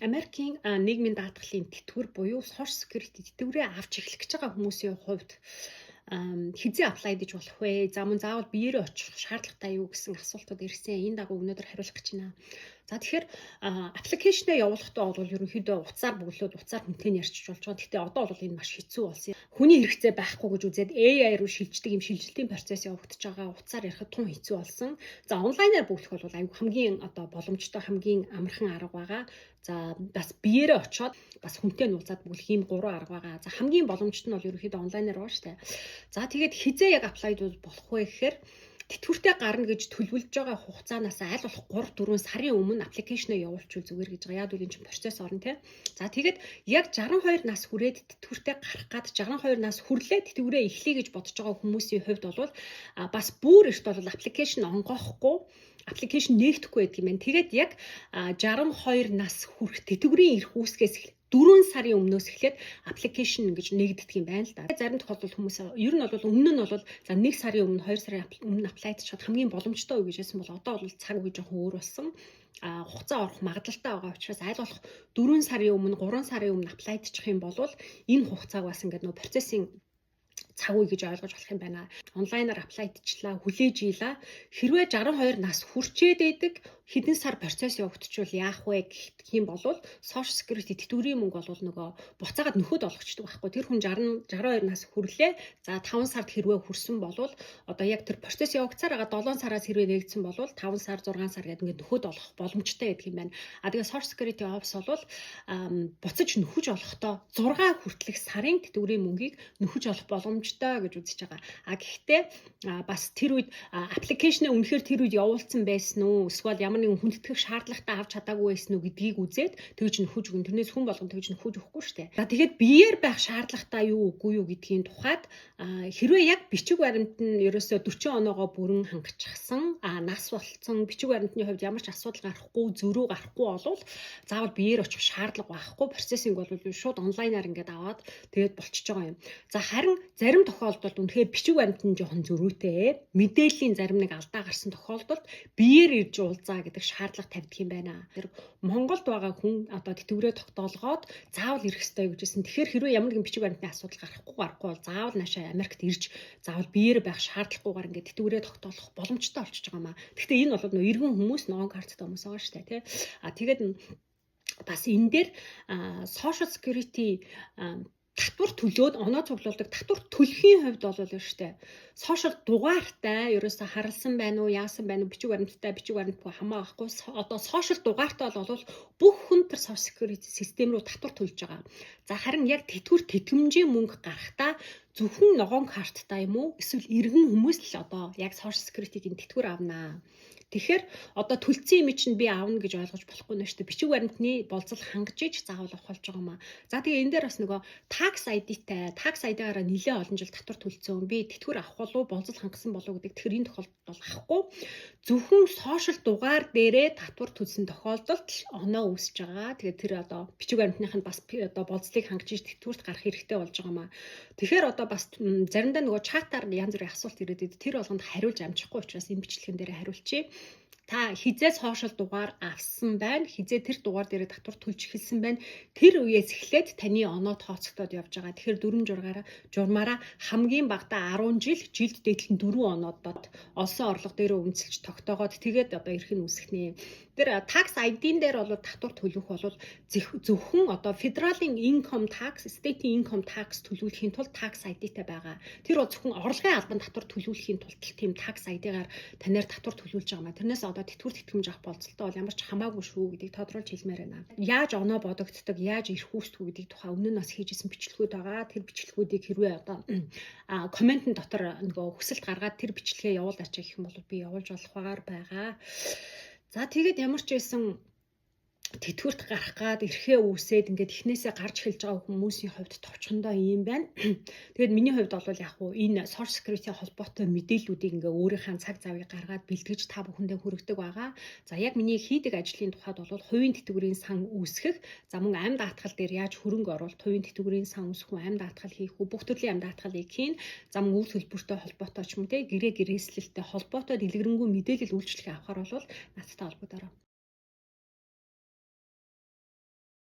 Америкийн нийгмийн даатгалын тэтгэвэр буюу social security тэтгэврээ авч эхлэх гэж байгаа хүмүүсийн хувьд хизээ apply гэж болох вэ? За мөн заавал биеэрээ очих шаардлагатай юу гэсэн асуултууд ирсэн. Энэ дагуу өнөөдөр хариулах гэж байна. За тэгэхээр аппликейшнээ явуулахдаа бол ерөнхийдөө утсаар бөглөөд уцаар хүнтэй ярьчих болж байгаа. Гэхдээ одоо бол энэ маш хэцүү болсон. Хүний хэрэгцээ байхгүй гэж үзээд AI руу шилждэг юм шилжилтийн процесс явагдаж байгаа. Уцаар ярихад тун хэцүү болсон. За онлайнаар бөглөх бол аюу хамгийн одоо боломжтой хамгийн амархан арга байгаа. За бас биеэрээ очиод бас хүнтэй нууцаад бүглэх ийм 3 арга байгаа. За хамгийн боломжтой нь бол ерөнхийдөө онлайнаар байгаа шүү дээ. За тэгээд хизээ яг apply болох вэ гэхээр тэтгэвртэй гарна гэж төлөвлөж байгаа хугацаанаас аль болох 3-4 сарын өмнө аппликейшнээ явуулчихвал зүгээр гэж байгаа. Яг үл энэ чинь процесс орно тий. За тэгээд яг 62 нас хүрээд тэтгэвртэй гарах гад 62 нас хүрлээ тэтгэврээ эхлэе гэж бодож байгаа хүмүүсийн хувьд бол бас бүр эрт бол аппликейшн онгоохгүй аппликейшн нэгдэхгүй байдаг юм байна. Тэгээд яг 62 нас хүрэх тэтгэврийн ирэх үүсгээс 4 сарын өмнөөс эхлээд аппликейшн гэж нэгддэг юм байна л да. Зарим тохиолдолд хүмүүс ер нь бол өмнө нь бол за 1 сарын өмнө 2 сарын өмнө апплайдчихад хамгийн боломжтой үе гэж хэлсэн бол одоо бол цаг үе жоохон өөр болсон. Хугацаа орох магадлалтай байгаа учраас аль болох 4 сарын өмнө 3 сарын өмнө апплайдчих юм бол энэ хугацааг бас ингээд нөө процессын цаг үе гэж ойлгож болох юм байна. Онлайнаар апплайдчлаа, хүлээж ийлаа. Хэрвээ 62 нас хүрчээд байдаг хэдэн сар процесс явагдчихвал яах вэ гэх юм бол social security тэтгэврийн мөнгө бол нөгөө буцаагаад нөхөд олгочдөг байхгүй. Тэр хүн 62 нас хүрлээ. За 5 сард хэрвээ хүрсэн бол одоо яг тэр процесс явагцаар байгаа 7 сараас хэрвээ нэгдсэн бол 5 сар 6 сар гэдэг ингээд нөхөд олох боломжтой гэдэг юм байна. Тэгээ social security office бол буцаж нөхөж олохдоо 6 хүртэлх сарын тэтгэврийн мөнгийг нөхөж олох боломжтой гэж үзэж байгаа. Гэхдээ бас тэр үед аппликейшнээ үнэхээр тэр үед явуулсан байсан уу? Эсвэл ямар нэгэн хүндэтгэх шаардлагатай авч чадаагүй байсан уу гэдгийг үзээд тэгж нөхөж өгнө. Тэрнээс хүн болгон тэгж нөхөж өгөхгүй шүү дээ. За тэгээд биеэр байх шаардлагатай юу үгүй юу гэдгийн тухайд хэрвээ яг бичиг баримт нь ерөөсөө 40 оноогоо бүрэн хангачсан нас болцсон бичиг баримтны хувьд ямар ч асуудал гарахгүй зөрүү гарахгүй болвол заавал биеэр очих шаардлага байхгүй. Процессинг бол шууд онлайнаар ингээд аваад тэгээд болчихж байгаа юм. За харин зарим тохиолдолд үнэхээр бичиг баримт нь жоохон зөрүүтэй мэдээллийн зарим нэг алдаа гарсан тохиолдолд биеэр ирж уулзаа гэдэг шаардлага тавьдаг юм байна. Тэр Монголд байгаа хүн одоо тэтгэврээ тогтоолгоод заавал ирэх ёстой гэж хэлсэн. Тэгэхээр хэрвээ ямар нэгэн бичиг баримтны асуудал гарахгүй бол заавал наашаа Америкт ирж заавал биеэр байх шаардлагагүйгээр ингээд тэтгэврээ тогтоолох боломжтой болчихж байгаа маа. Гэхдээ энэ бол нөө иргэн хүмүүс ногоон карттай хүмүүс байгаа шүү дээ тий. Тэгээд бас энэ дээр social security татвар төлөөд оноо цуглуулдаг татвар төлөхийн хувьд бол штэ сошиал дугаартай ерөөсө харалсан байна уу яасан байна уу бичиг баримттай бичиг баримтгүй хамаагүй одоо сошиал дугаартай бол бүх хүн тэр social security систем рүү татвар төлж байгаа. За харин яг тэтгэвэр тэтгэмжийн мөнгө гарахтаа зөвхөн ногоон карттай юм уу эсвэл иргэн хүмүүс л одоо яг social security-ийн тэтгэвэр авнаа. Тэгэхээр одоо төлцсөн юм чинь би аавна гэж ойлгож болохгүй нэ шүү дээ. Бичиг баримтны болцол хангаж иж заавал авах болж байгаа юм аа. За тэгээ энэ дээр бас нөгөө tax ID-тай, tax ID-гаараа нэлээд олон жил татвар төлцсөн. Би тэтгэвэр авах болов болцол хангасан болов гэдэг. Тэгэхээр энэ тохиолдолд бол авахгүй. Зөвхөн social дугаар дээрээ татвар төлсөн тохиолдолд оноо үүсэж байгаа. Тэгээ тэр одоо бичиг баримтных нь бас одоо болцлыг хангаж иж тэтгэврт гарах хэрэгтэй болж байгаа юм аа. Тэгэхээр одоо бас заримдаа нөгөө чатаар янз бүрийн асуулт ирээд идэв. Тэр болгонд хариулж амжихгүй учраас энэ бичлэгэн дээр хариулчих. Та хизээ сошиал дугаар авсан байна. Хизээ тэр дугаар дээр татвар төлж эхэлсэн байна. Тэр үеэс эхлээд таны оноо тооцогдоод явж байгаа. Тэгэхээр дүрм журмаараа хамгийн багадаа 10 жилд дээдлэн 4 оноодод олсон орлого дээр үнэлж тогтоогоод тэгээд одоо ирэх нь үсгэнэ. Тэр tax ID-н дээр бол татвар төлөх бол зөвхөн одоо федeraлийн income tax, state-ийн income tax төлөвлөхийн тулд tax ID-тай байгаа. Тэр бол зөвхөн орлогын албан татвар төлөвлөхийн тулд тийм tax ID-гаар танаар татвар төлөвлөж байгаа маа. Тэрнээс одоо тэтгэвэр тэтгэмж авах болцолтой бол ямар ч хамаагүй шүү гэдгийг тодруулж хэлмээр байна. Яаж оноо бодогддог, яаж ирэх үүсдэг гэдгийг тухай өмнө нь бас хийжсэн бичлэгүүд байгаа. Тэр бичлэгүүдийг хэрвээ одоо комментэн дотор нөгөө хүсэлт гаргаад тэр бичлэгээ явуулаач гэх юм бол би явуулж болохоор байгаа. За тэгээд ямар ч байсан тэтгэврт гарах гад эрхээ үүсээд ингээд эхнээсээ гарч эхэлж байгаа хүмүүсийн хувьд товчхондоо юм байна. Тэгээд миний хувьд бол яг хуу энэ social security холбоотой мэдээллүүдийг ингээ өөрийнхөө цаг завыг гаргаад бэлтгэж та бүхэндээ хүргэдэг байгаа. За яг миний хийдэг ажлын тухайд бол хувийн тэтгэврийн сан үүсгэх, за мөн амь даатгал дээр яаж хөрөнгө оруулалт, хувийн тэтгэврийн сан үүсгэх, амь даатгал хийх үү, бүх төрлийн амь даатгалыг хийн, за мөн үйл төлбөртэй холбоотой ч юм те гэрээслэлтэй холбоотой дэлгэрэнгүй мэдээлэл үйлчлэгээ авахар бол надтай холбогдороо.